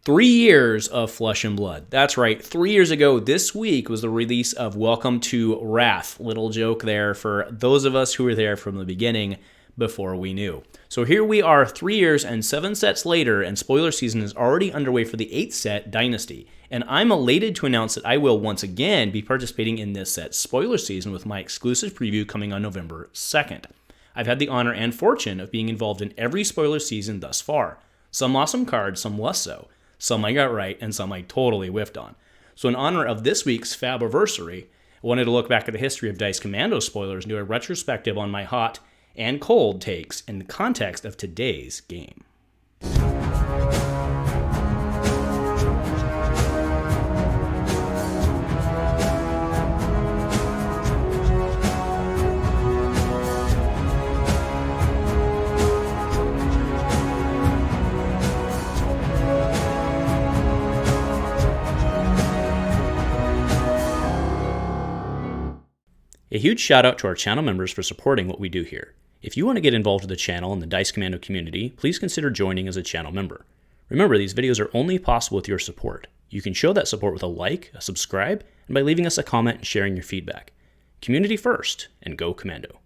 3 years of Flesh and Blood. That's right, 3 years ago this week was the release of Welcome to Wrathe. Little joke there for those of us who were there from the beginning before we knew. So here we are 3 years and 7 sets later, and spoiler season is already underway for the 8th set, Dynasty. And I'm elated to announce that I will once again be participating in this set's spoiler season with my exclusive preview coming on November 2nd. I've had the honor and fortune of being involved in every spoiler season thus far. Some awesome cards, some less so. Some I got right, and some I totally whiffed on. So in honor of this week's FaB-i-versary, I wanted to look back at the history of Dice Commando spoilers and do a retrospective on my hot and cold takes in the context of today's game. A huge shout out to our channel members for supporting what we do here. If you want to get involved with the channel and the Dice Commando community, please consider joining as a channel member. Remember, these videos are only possible with your support. You can show that support with a like, a subscribe, and by leaving us a comment and sharing your feedback. Community first, and go Commando.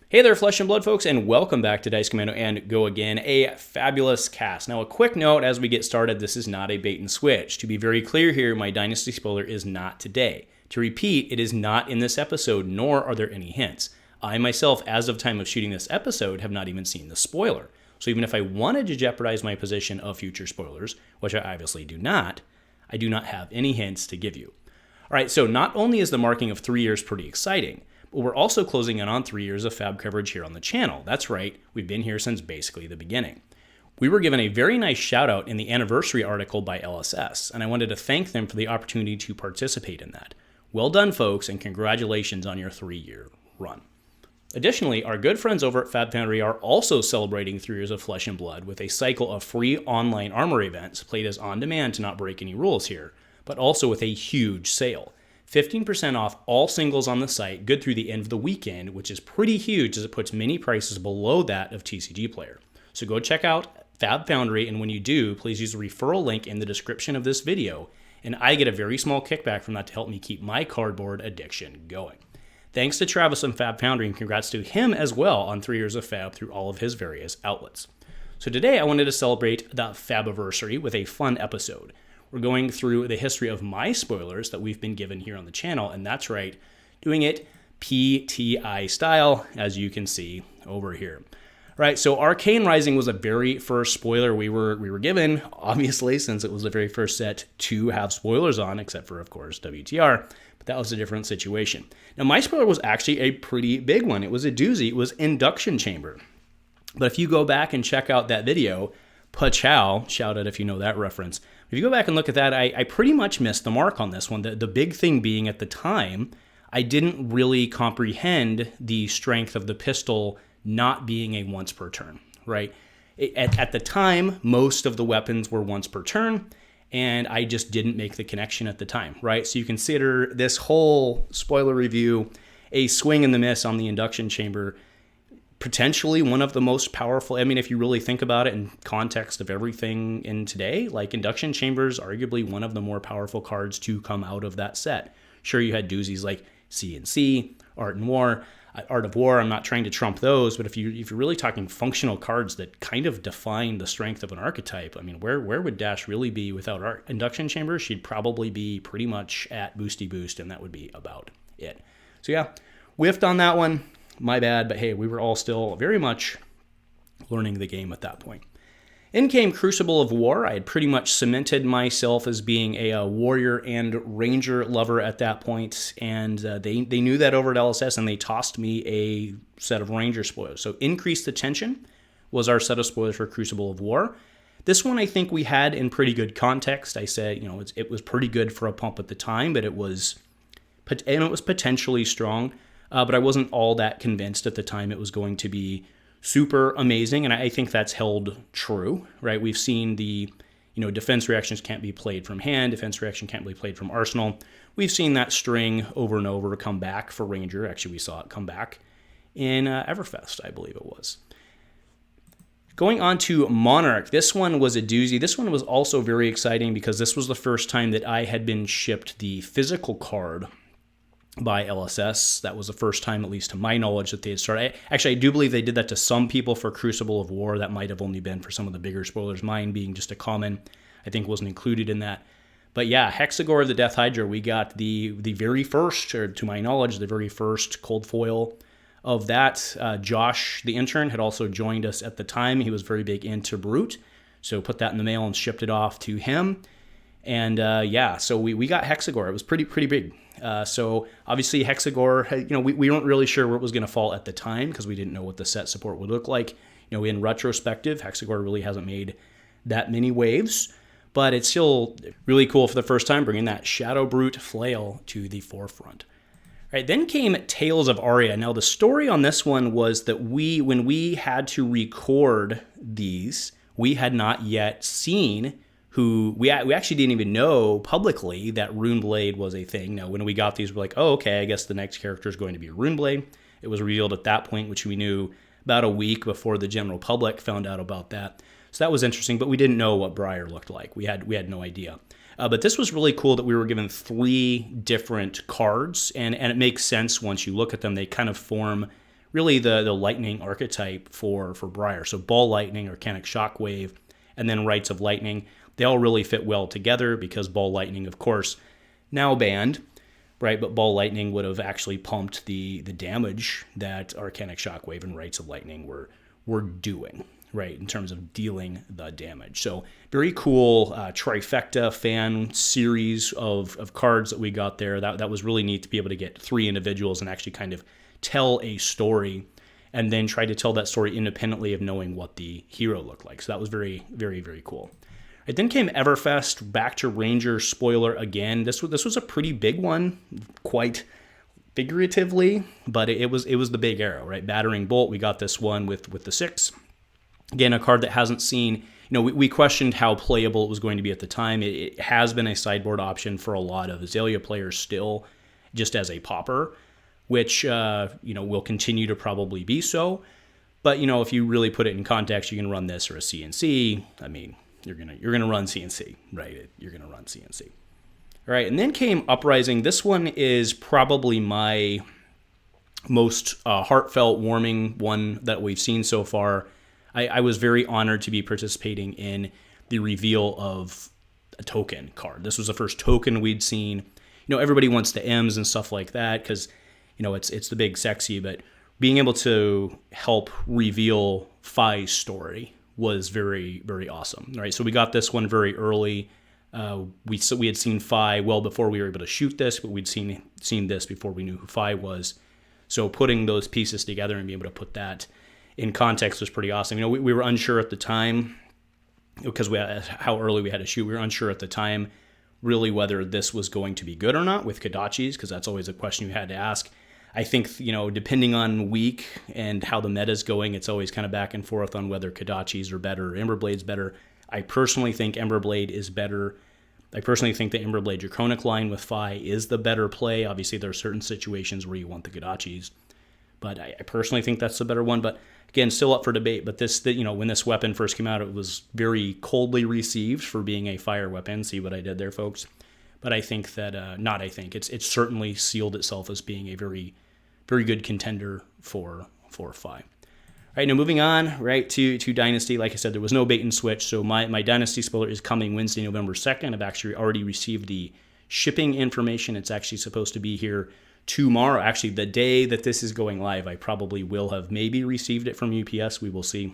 Hey there, Flesh and Blood folks, and welcome back to Dice Commando and Go Again, a fabulous cast. Now, a quick note as we get started, this is not a bait and switch. To be very clear here, my Dynasty spoiler is not today. To repeat, it is not in this episode, nor are there any hints. I myself, as of time of shooting this episode, have not even seen the spoiler. So even if I wanted to jeopardize my position of future spoilers, which I obviously do not, I do not have any hints to give you. All right, so not only is the marking of 3 years pretty exciting, but we're also closing in on 3 years of FaB coverage here on the channel. That's right, we've been here since basically the beginning. We were given a very nice shout out in the anniversary article by LSS, and I wanted to thank them for the opportunity to participate in that. Well done, folks, and congratulations on your 3-year run. Additionally, our good friends over at FaB-i-versary are also celebrating 3 years of Flesh and Blood with a cycle of free online armor events played as on-demand to not break any rules here, but also with a huge sale. 15% off all singles on the site, good through the end of the weekend, which is pretty huge as it puts many prices below that of TCG Player. So go check out FaB-i-versary, and when you do, please use the referral link in the description of this video, and I get a very small kickback from that to help me keep my cardboard addiction going. Thanks to Travis and FaB-i-versary, and congrats to him as well on 3 years of FaB through all of his various outlets. So today I wanted to celebrate the FaB-i-versary with a fun episode. We're going through the history of my spoilers that we've been given here on the channel, and that's right, doing it PTI style, as you can see over here. Right, so Arcane Rising was the very first spoiler we were given, obviously, since it was the very first set to have spoilers on, except for, of course, WTR, but that was a different situation. Now, my spoiler was actually a pretty big one. It was a doozy. It was Induction Chamber. But if you go back and check out that video, Pachow, shout out if you know that reference, if you go back and look at that, I pretty much missed the mark on this one. The big thing being at the time, I didn't really comprehend the strength of the pistol not being a once per turn, right? At the time, most of the weapons were once per turn, and I just didn't make the connection at the time, right? So you consider this whole spoiler review a swing and the miss on the Induction Chamber, potentially one of the most powerful. I mean, if you really think about it in context of everything in today, like Induction Chambers, arguably one of the more powerful cards to come out of that set. Sure, you had doozies like C&C, Art of War, I'm not trying to trump those, but if you're really talking functional cards that kind of define the strength of an archetype, I mean, where would Dash really be without Induction Chamber? She'd probably be pretty much at Boosty Boost, and that would be about it. So yeah, whiffed on that one. My bad, but hey, we were all still very much learning the game at that point. In came Crucible of War. I had pretty much cemented myself as being a warrior and ranger lover at that point, and they knew that over at LSS, and they tossed me a set of ranger spoilers. So Increase the Tension was our set of spoilers for Crucible of War. This one I think we had in pretty good context. I said, it was pretty good for a pump at the time, but it was potentially strong, but I wasn't all that convinced at the time it was going to be super amazing, and I think that's held true, right? We've seen the, defense reactions can't be played from hand, defense reaction can't be played from arsenal. We've seen that string over and over come back for Ranger. Actually, we saw it come back in Everfest, I believe it was. Going on to Monarch, this one was a doozy. This one was also very exciting because this was the first time that I had been shipped the physical card by LSS. That was the first time, at least to my knowledge, that they had started. Actually, I do believe they did that to some people for Crucible of War. That might have only been for some of the bigger spoilers. Mine being just a common, I think wasn't included in that. But yeah, Hexagore the Death Hydra, we got the very first, or to my knowledge, the very first cold foil of that. Josh, the intern, had also joined us at the time. He was very big into Brute, so put that in the mail and shipped it off to him. And yeah, so we got Hexagore. It was pretty big. So obviously Hexagore, we weren't really sure where it was going to fall at the time because we didn't know what the set support would look like. In retrospective, Hexagore really hasn't made that many waves, but it's still really cool for the first time, bringing that Shadow Brute Flail to the forefront. All right, then came Tales of Aria. Now, the story on this one was that when we had to record these, we had not yet seen we actually didn't even know publicly that Runeblade was a thing. Now, when we got these, we're like, oh, okay, I guess the next character is going to be Runeblade. It was revealed at that point, which we knew about a week before the general public found out about that. So that was interesting, but we didn't know what Briar looked like. We had no idea. But this was really cool that we were given 3 different cards, and it makes sense once you look at them. They kind of form really the lightning archetype for Briar. So Ball Lightning, Arcanic Shockwave, and then Rites of Lightning. They all really fit well together because Ball Lightning, of course, now banned, right? But Ball Lightning would have actually pumped the damage that Arcanic Shockwave and Rites of Lightning were doing, right, in terms of dealing the damage. So very cool trifecta fan series of cards that we got there. That was really neat to be able to get 3 individuals and actually kind of tell a story and then try to tell that story independently of knowing what the hero looked like. So that was very, very, very cool. It then came Everfest, back to Ranger spoiler again. This was a pretty big one, quite figuratively, but it was the big arrow, right? Battering Bolt, we got this one with the 6. Again, a card that hasn't seen, we questioned how playable it was going to be at the time. It has been a sideboard option for a lot of Azalea players still, just as a popper, which, will continue to probably be so. But, if you really put it in context, you can run this or a CNC. I mean, you're gonna run CNC, right? You're gonna run CNC. All right, and then came Uprising. This one is probably my most heartfelt, warming one that we've seen so far. I was very honored to be participating in the reveal of a token card. This was the first token we'd seen. Everybody wants the M's and stuff like that because, it's the big sexy, but being able to help reveal FaB-i's story was very, very awesome. All right, so we got this one very early. We had seen FaB-i well before we were able to shoot this, but we'd seen this before we knew who FaB-i was. So putting those pieces together and being able to put that in context was pretty awesome. We were unsure at the time because how early we had to shoot. We were unsure at the time really whether this was going to be good or not with Kodachis, because that's always a question you had to ask. I think, depending on week and how the meta's going, it's always kind of back and forth on whether Kodachis are better or Emberblade's better. I personally think Emberblade is better. I personally think the Emberblade Draconic line with FaB-i is the better play. Obviously, there are certain situations where you want the Kodachis, but I personally think that's the better one. But again, still up for debate. But when this weapon first came out, it was very coldly received for being a fire weapon. See what I did there, folks? But I think that, it's certainly sealed itself as being a very, very good contender for FaB-i. All right, now moving on, right, to Dynasty. Like I said, there was no bait and switch, so my Dynasty spoiler is coming Wednesday, November 2nd. I've actually already received the shipping information. It's actually supposed to be here tomorrow. Actually, the day that this is going live, I probably will have maybe received it from UPS. We will see.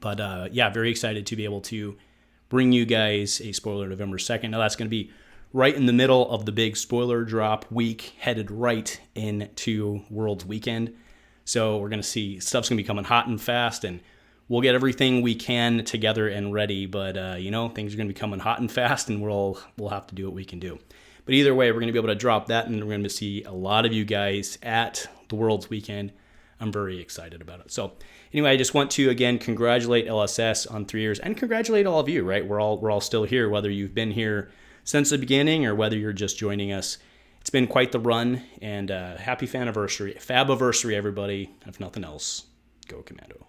But yeah, very excited to be able to bring you guys a spoiler November 2nd. Now, that's going to be right in the middle of the big spoiler drop week, headed right into Worlds Weekend. So we're going to see stuff's going to be coming hot and fast, and we'll get everything we can together and ready. But, things are going to be coming hot and fast, and we'll have to do what we can do. But either way, we're going to be able to drop that, and we're going to see a lot of you guys at the Worlds Weekend. I'm very excited about it. So anyway, I just want to, again, congratulate LSS on 3 years, and congratulate all of you, right? We're all still here, whether you've been here since the beginning or whether you're just joining us. It's been quite the run, and happy FaB-i-versary, everybody. If nothing else, go Commando.